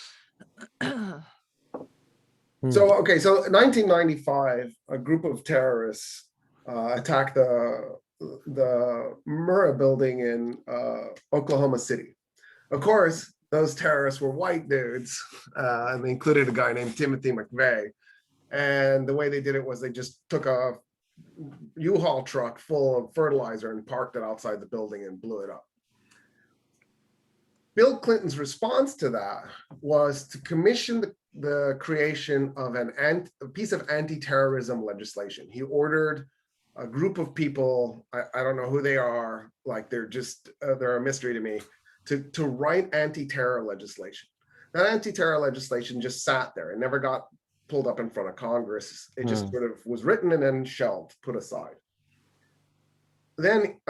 So 1995, a group of terrorists attacked the Murrah building in Oklahoma City. Of course, those terrorists were white dudes, and they included a guy named Timothy McVeigh. And the way they did it was they just took a U-Haul truck full of fertilizer and parked it outside the building and blew it up. Bill Clinton's response to that was to commission the creation of a piece of anti-terrorism legislation. He ordered a group of people, I don't know who they are, like they're a mystery to me, to write anti-terror legislation. That anti-terror legislation just sat there and never got pulled up in front of Congress. It just sort of was written and then shelved, put aside. Then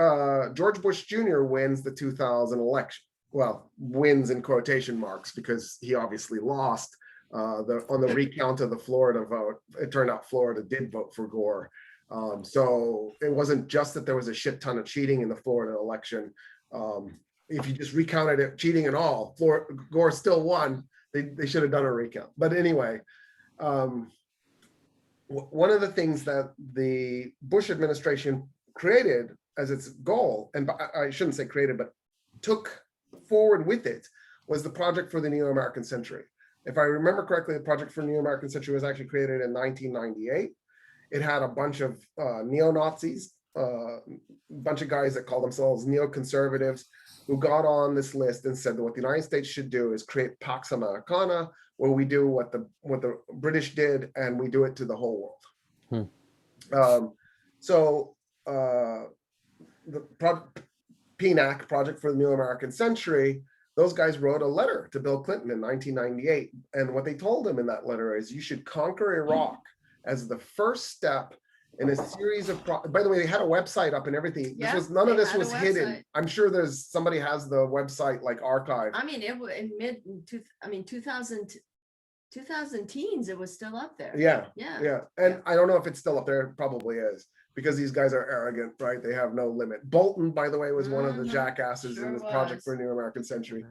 George Bush Jr. wins the 2000 election. Well, wins in quotation marks because he obviously lost on the recount of the Florida vote. It turned out Florida did vote for Gore. So it wasn't just that there was a shit ton of cheating in the Florida election. If you just recounted it, cheating and all, Gore still won. They should have done a recount. But anyway, one of the things that the Bush administration created as its goal, and I shouldn't say created, but took forward with it, was the Project for the New American Century. If I remember correctly, the Project for the New American Century was actually created in 1998. It had a bunch of neo-Nazis, a bunch of guys that call themselves neoconservatives, who got on this list and said that what the United States should do is create Pax Americana, where we do what the British did, and we do it to the whole world. So the PNAC, Project for the New American Century, those guys wrote a letter to Bill Clinton in 1998. And what they told him in that letter is you should conquer Iraq as the first step in a series of, by the way, they had a website up and everything. Yeah, None of they this had a was hidden. website. I'm sure somebody has the website like archived. I mean, it was in 2000 teens, it was still up there. Yeah. Yeah. And I don't know if it's still up there. It probably is, because these guys are arrogant, right? They have no limit. Bolton, by the way, was one of the Mhm. jackasses Sure in this Project was. for a New American Century.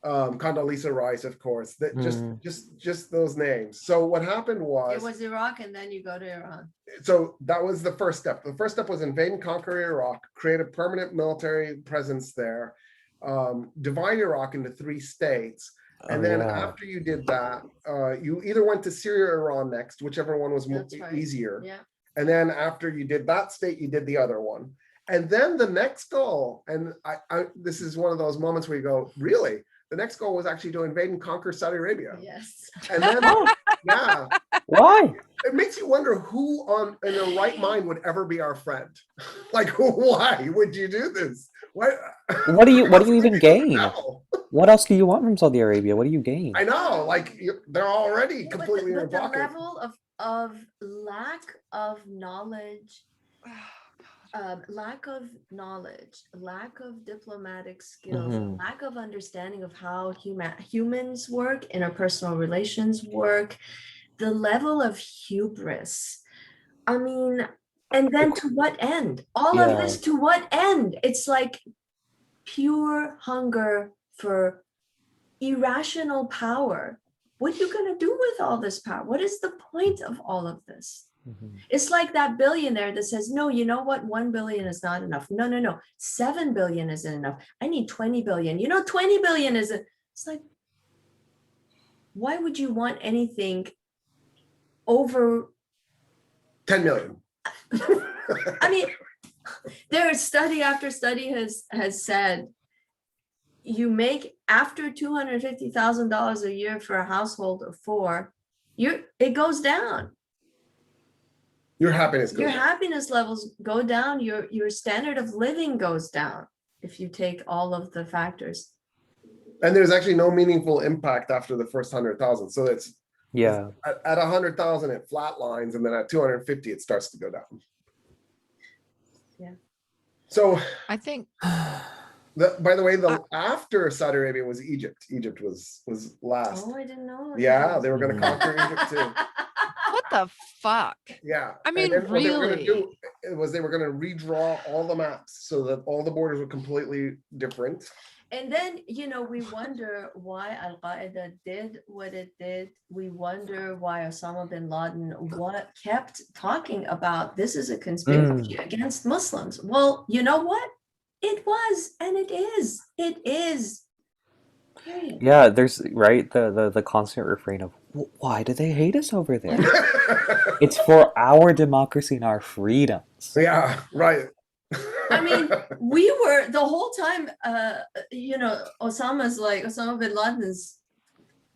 Condoleezza Rice, of course. That just those names. So what happened It was Iraq, and then you go to Iran. so that was the first step. The first step was invade and conquer Iraq, create a permanent military presence there, divide Iraq into 3 states. And then after you did that, you either went to Syria or Iran next, whichever one was That's right. easier. Yeah. And then after you did that state, you did the other one. And then the next goal, and this is one of those moments where you go, really? The next goal was actually to invade and conquer Saudi Arabia. Yes. And then, yeah, Why? it makes you wonder who in their right mind would ever be our friend. Like, why would you do this? Why? What do you even gain? No. What else do you want from Saudi Arabia? What do you gain? I know, like they're already Yeah, completely in your but the pocket. level of lack of knowledge, lack of diplomatic skills, Mhm. lack of understanding of how humans work, interpersonal relations work, the level of hubris. I mean, and then to what end? All of this to what end? It's like pure hunger for irrational power. What are you going to do with all this power? What is the point of all of this? It's like that billionaire that says, no, you know what? 1 billion is not enough. No. 7 billion isn't enough. I need 20 billion. 20 billion isn't. It's like, why would you want anything over 10 million. I mean, there is study after study has said you make after $250,000 a year for a household of 4, it goes down. Your happiness goes Your down. happiness levels go down. Your standard of living goes down if you take all of the factors. And there's actually no meaningful impact after the first 100,000. So it's at 100,000 it flatlines, and then at 250 it starts to go down. Yeah. So I think by the way, after Saudi Arabia was Egypt. Egypt was last. Oh, I didn't know. Yeah, they were going to conquer Egypt too. what the fuck? Yeah. I mean, and then what they were going to really? do was they were going to redraw all the maps so that all the borders were completely different. And then, we wonder why Al-Qaeda did what it did. We wonder why Osama bin Laden kept talking about this is a conspiracy against Muslims. Well, you know what? It was, and it is. It is. Period. Yeah, there's the constant refrain of why do they hate us over there? It's for our democracy and our freedoms. Yeah, right. I mean, we were the whole time, Osama bin Laden's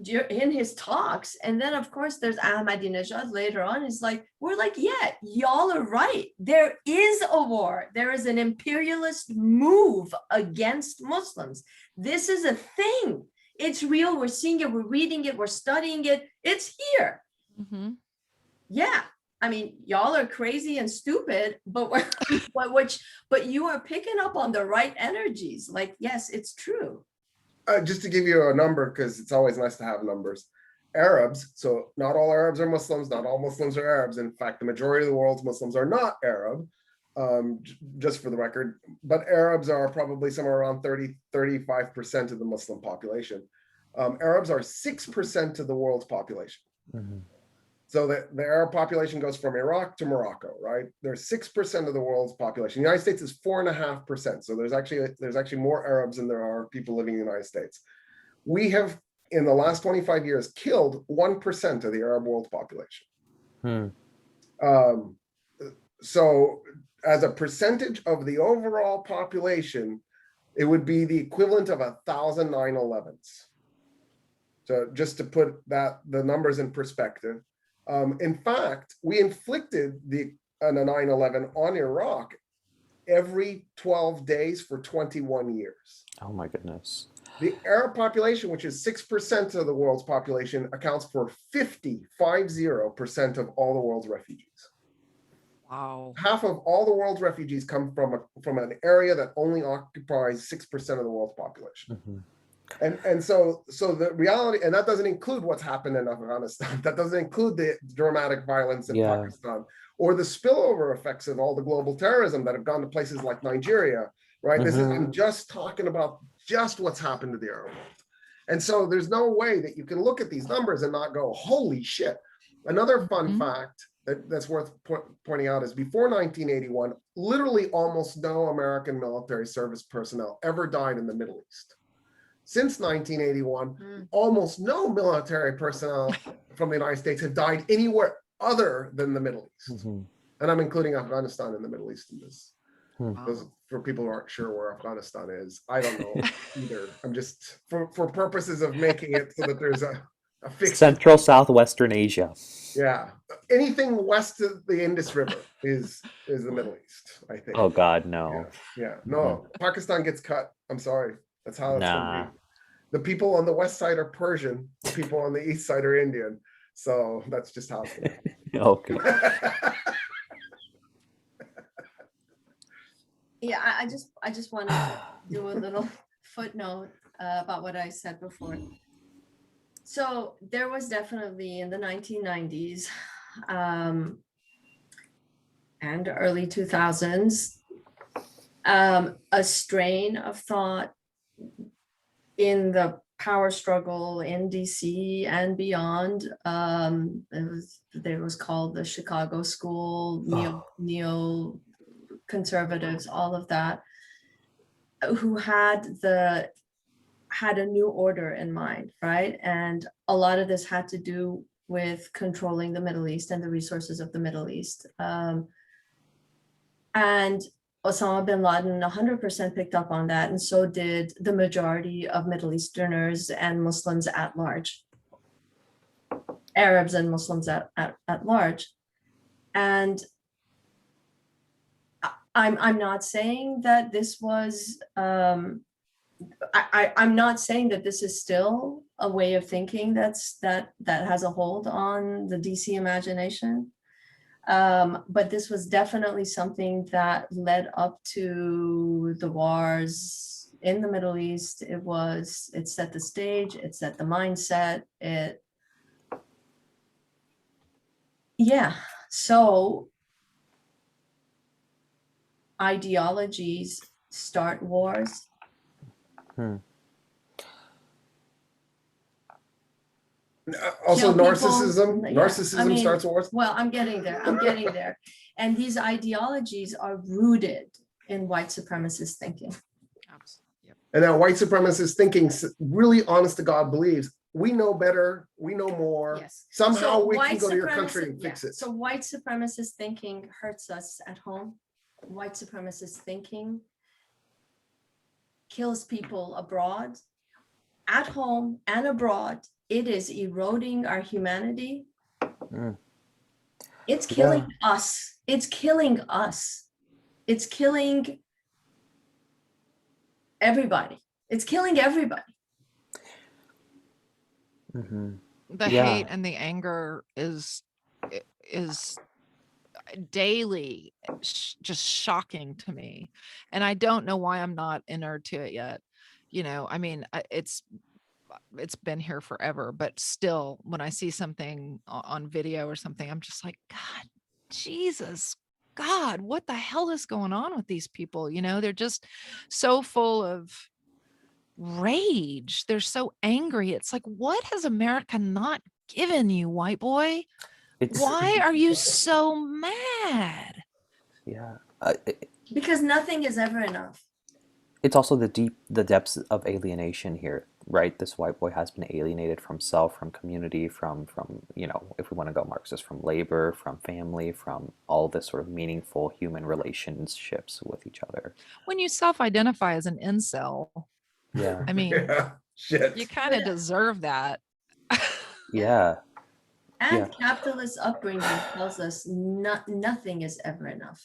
in his talks. And then, of course, there's Ahmadinejad later on. It's like, we're like, yeah, y'all are right. There is a war. There is an imperialist move against Muslims. This is a thing. It's real. We're seeing it. We're reading it. We're studying it. It's here. Mm-hmm. Yeah. I mean, y'all are crazy and stupid, but you are picking up on the right energies. Like, yes, it's true. Just to give you a number, because it's always nice to have numbers. Arabs, so not all Arabs are Muslims, not all Muslims are Arabs. In fact, the majority of the world's Muslims are not Arab, just for the record. But Arabs are probably somewhere around 35% of the Muslim population. Arabs are 6% of the world's population. Mm-hmm. So the Arab population goes from Iraq to Morocco, right? There's 6% of the world's population. The United States is 4.5%. So there's actually more Arabs than there are people living in the United States. We have, in the last 25 years, killed 1% of the Arab world population. So as a percentage of the overall population, it would be the equivalent of 1,000 9/11s. So just to put the numbers in perspective. In fact, we inflicted the 9/11 on Iraq every 12 days for 21 years. Oh my goodness. The Arab population, which is 6% of the world's population, accounts for 50% of all the world's refugees. Wow. Half of all the world's refugees come from an area that only occupies 6% of the world's population. Mm-hmm. And so the reality, and that doesn't include what's happened in Afghanistan, that doesn't include the dramatic violence in Pakistan, or the spillover effects of all the global terrorism that have gone to places like Nigeria, right? Mm-hmm. I'm just talking about just what's happened to the Arab world. And so there's no way that you can look at these numbers and not go, holy shit. Another fun fact that's worth pointing out is before 1981, literally almost no American military service personnel ever died in the Middle East. Since 1981, almost no military personnel from the United States have died anywhere other than the Middle East. Mm-hmm. And I'm including Afghanistan in the Middle East in this. Wow. For people who aren't sure where Afghanistan is, I don't know either. I'm just, for purposes of making it so that there's a fixed... Central Southwestern Asia. Yeah. Anything west of the Indus River is the Middle East, I think. Oh God, no. Yeah. No, Pakistan gets cut. I'm sorry. That's how it's going to be. The people on the west side are Persian. The people on the east side are Indian. So that's just how it's going to be. Okay. Yeah, I just want to do a little footnote about what I said before. So there was definitely in the 1990s and early 2000s a strain of thought in the power struggle in DC and beyond. It was called the Chicago School, neo conservatives, all of that, who had a new order in mind, right? And a lot of this had to do with controlling the Middle East and the resources of the Middle East. And Osama bin Laden 100% picked up on that, and so did the majority of Middle Easterners and Muslims at large, Arabs and Muslims at large. And I'm not saying that this was, I'm not saying that this is still a way of thinking that has a hold on the DC imagination. But this was definitely something that led up to the wars in the Middle East. It set the stage, it set the mindset, so ideologies start wars. Also, Kill narcissism. people. Narcissism starts wars. Well, I'm getting there. And these ideologies are rooted in white supremacist thinking. And that white supremacist thinking really honest to God believes we know better, we know more. Yes. Somehow So we can go to your country and fix it. So white supremacist thinking hurts us at home. White supremacist thinking kills people abroad, at home and abroad. It is eroding our humanity. It's killing us. It's killing us. It's killing everybody. It's killing everybody. The hate and the anger is daily just shocking to me, and I don't know why I'm not inured to it yet. I mean, it's been here forever, but still, when I see something on video or something, I'm just like, God, Jesus, God, what the hell is going on with these people? They're just so full of rage. They're so angry. It's like, what has America not given you, white boy? Why are you so mad? Because nothing is ever enough. It's also the depths of alienation here, right? This white boy has been alienated from self, from community, from if we want to go Marxist, from labor, from family, from all this sort of meaningful human relationships with each other. When you self-identify as an incel, I mean, you kind of deserve that. And capitalist upbringing tells us nothing is ever enough.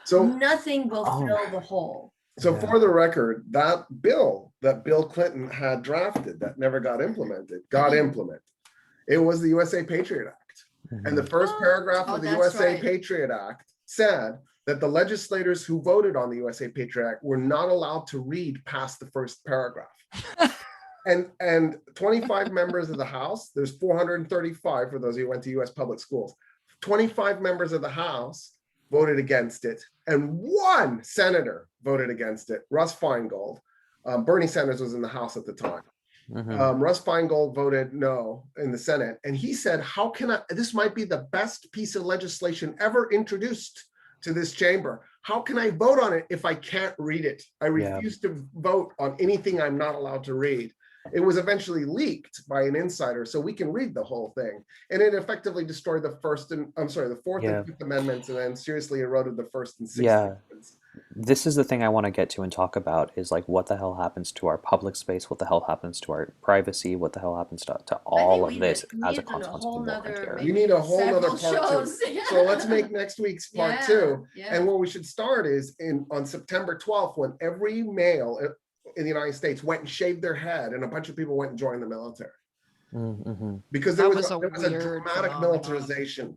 So, Nothing will Oh. fill the hole. so Yeah. for the record, that bill that Bill Clinton had drafted that never got implemented, got implemented. It was the USA Patriot Act. And the first Oh, paragraph oh, of the that's USA right. Patriot Act said that the legislators who voted on the USA Patriot Act were not allowed to read past the first paragraph. And 25 members of the House, there's 435 for those who went to US public schools. 25 members of the House voted against it, and one senator voted against it, Russ Feingold. Bernie Sanders was in the House at the time. Russ Feingold voted no in the Senate, and he said, how can I, this might be the best piece of legislation ever introduced to this chamber. How can I vote on it if I can't read it? I refuse to vote on anything I'm not allowed to read. It was eventually leaked by an insider, so we can read the whole thing. And it effectively destroyed the fourth and fifth amendments, and then seriously eroded the first and sixth amendments. This is the thing I want to get to and talk about is like what the hell happens to our public space, what the hell happens to our privacy, what the hell happens to all of this as a consequence of the war here. We need a whole nother several part shows. two. So let's make next week's part two. Yeah. And where we should start is on September 12th, when every male in the United States went and shaved their head, and a bunch of people went and joined the military. Because there was a dramatic militarization.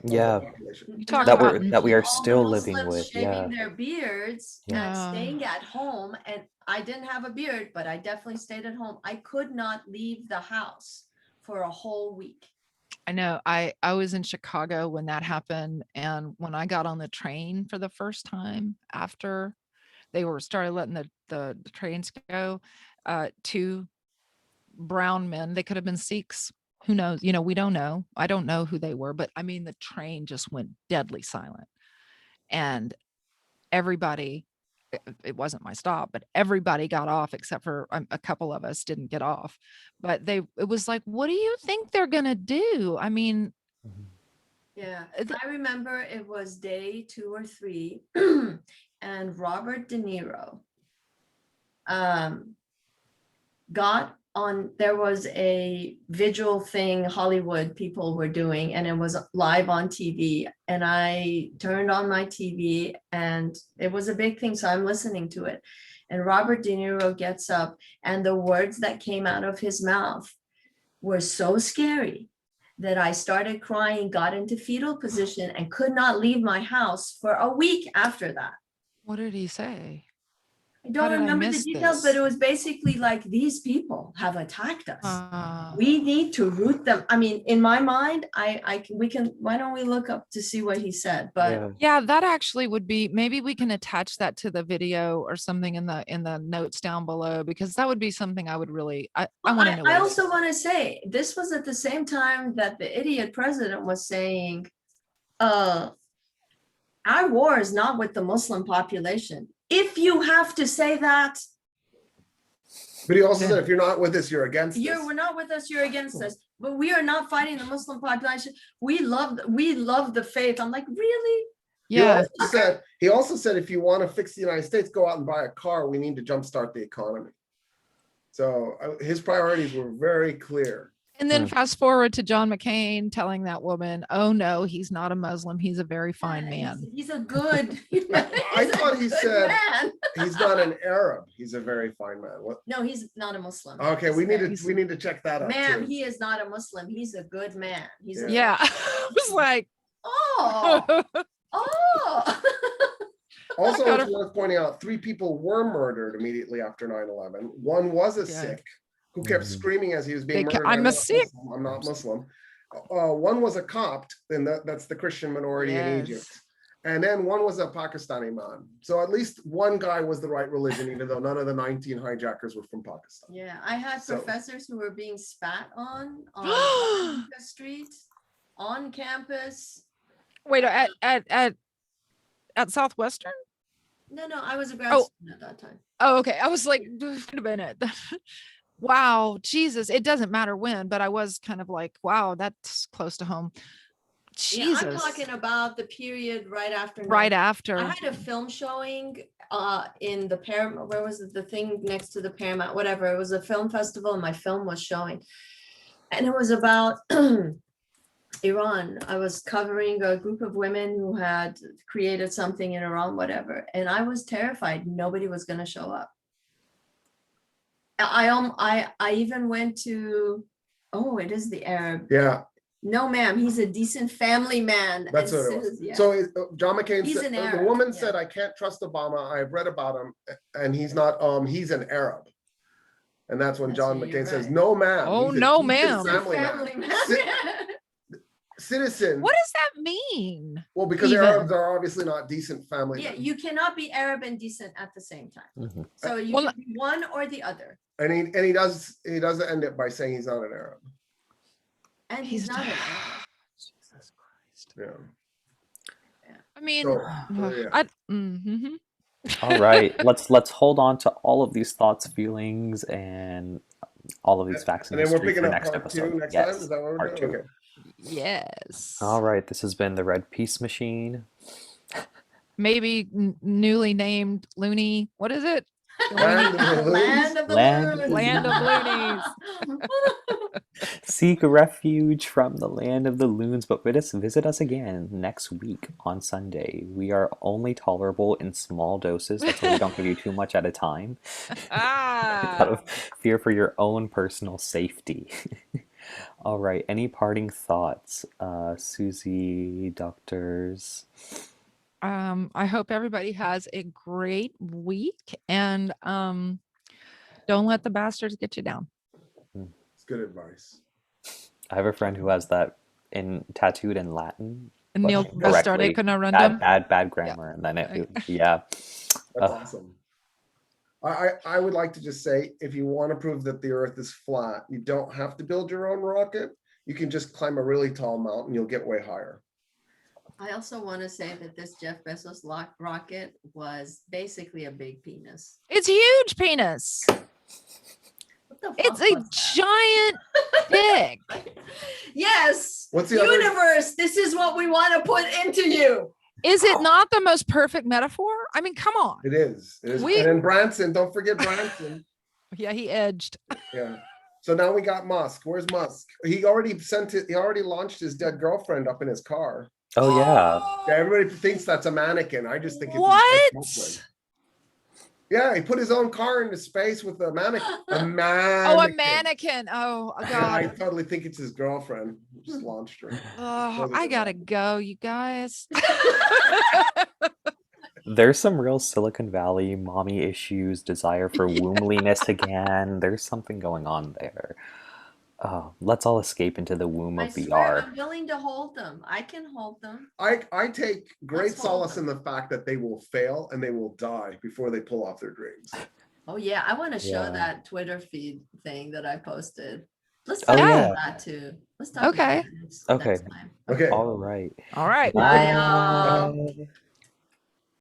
Yeah, You talk that about we are all still the living Muslims with. shaving their beards and Yeah. staying at home. And I didn't have a beard, but I definitely stayed at home. I could not leave the house for a whole week. I know. I was in Chicago when that happened, and when I got on the train for the first time after they started letting the trains go, two brown men, they could have been Sikhs. Who knows? You know, we don't know. I don't know who they were, but I mean, the train just went deadly silent, and everybody. It wasn't my stop, but everybody got off except for a couple of us didn't get off. But it was like, what do you think they're gonna do? I mean, Yeah, I remember it was day 2 or 3, and Robert De Niro got on. There was a vigil thing Hollywood people were doing, and it was live on TV. And I turned on my TV, and it was a big thing, so I'm listening to it. And Robert De Niro gets up, and the words that came out of his mouth were so scary that I started crying, got into fetal position, and could not leave my house for a week after that. what did he say? I don't remember the miss details, this? but it was basically like, these people have attacked us. Uh, We need to root them. I mean, in my mind, why don't we look up to see what he said? But Yeah, that actually would be, maybe we can attach that to the video or something in the notes down below, because that would be something I would really, I want to know. I also want to say, this was at the same time that the idiot president was saying, our war is not with the Muslim population. If you have to say that, But he also said, if you're not with us, you're against us. we're not with us, you're against us. But we are not fighting the Muslim population. We love the faith. I'm like, really? Yeah. He also said, if you want to fix the United States, go out and buy a car. We need to jumpstart the economy. So his priorities were very clear. And then fast forward to John McCain telling that woman, oh no, he's not a Muslim. He's a very fine man. He's a good. I thought he said he's not an Arab. He's a very fine man. What? No, he's not a Muslim. Okay, we need to check that out. Ma'am, too. he is not a Muslim. He's a good man. He's Yeah. I was like, oh. Also, it's worth pointing out 3 people were murdered immediately after 9/11. One was a Sikh who kept screaming as he was being murdered. I'm a Sikh. I'm not Muslim. One was a Copt, and that's the Christian minority in Egypt. And then one was a Pakistani man. So at least one guy was the right religion, even though none of the 19 hijackers were from Pakistan. Yeah, I had professors who were being spat on the street, on campus. wait, at Southwestern? No, I was a grad student at that time. Oh, okay. I was like, wait a minute. Wow, Jesus. It doesn't matter when, but I was kind of like, wow, that's close to home. Jesus. Yeah, I'm talking about the period right after. Right after. I had a film showing in the Paramount. Where was it? The thing next to the Paramount, whatever. It was a film festival, and my film was showing, and it was about. Iran. I was covering a group of women who had created something in Iran, whatever, and I was terrified nobody was going to show up. I even went to, oh, it is the Arab. Yeah, No, ma'am, he's a decent family man. that's As what it soon was. as- yeah. So John McCain He's said, an the Arab, woman yeah. said, I can't trust Obama. I've read about him and he's not, he's an Arab. And that's when That's John you're McCain says, right. no, ma'am. Oh, he's a no, decent ma'am. Decent family man. man. Citizen. What does that mean? Well, because even? Arabs are obviously not decent family Yeah, men. you cannot be Arab and decent at the same time. Mhm. So you Well, can be one or the other. And he does end it by saying he's not an Arab. And He's he's not an Arab. Jesus Christ. Yeah. I mean, So, yeah. All right, let's hold on to all of these thoughts, feelings, and all of these facts And and then we're history picking for up next part episode. 2 next Yes, time. Is that what we're part doing? 2. Okay. yes. All right, this has been the Red Peace Machine. Maybe newly named Looney. What is it? Land of the Land of the Land- loons. Land of loonies. Seek refuge from the land of the loons, but visit us again next week on Sunday. We are only tolerable in small doses. That's why we don't give you too much at a time, out Ah. of fear for your own personal safety. All right, any parting thoughts, Susie, doctors? I hope everybody has a great week, and don't let the bastards get you down. It's good advice. I have a friend who has that tattooed in Latin. And but Neil correctly. Bastarde Bad grammar, and then yeah. That's awesome. I would like to just say, if you want to prove that the Earth is flat, you don't have to build your own rocket. You can just climb a really tall mountain. You'll get way higher. I also want to say that this Jeff Bezos rocket was basically a big penis. It's huge penis. What the It's fuck a was that? giant dick. Yes. What's the other? Universe, this is what we want to put into you. Is it not the most perfect metaphor? I mean, come on. It is. It is. We- And then Branson, don't forget Branson. Yeah, he edged. Yeah. So now we got Musk. Where's Musk? He already sent it. He already launched his dead girlfriend up in his car. Oh yeah. Yeah, everybody thinks that's a mannequin. I just think it's his What? girlfriend. Yeah, he put his own car into space with a mannequin. Oh, a mannequin. Oh, Yeah, I God. totally think it's his girlfriend. Just launched her. Oh, I gotta go, you guys. There's some real Silicon Valley mommy issues, desire for wombliness again. There's something going on there. Let's all escape into the womb I of swear, VR. I'm willing to hold them. I can hold them. I take great Let's hold solace in the fact that they will fail and they will die before they pull off their dreams. Oh yeah, I want to show Yeah. that Twitter feed thing that I posted. Let's Oh, talk yeah. about that too. Let's talk Okay. about that next Okay. time. Okay. All right. All right. Bye, y'all. Bye.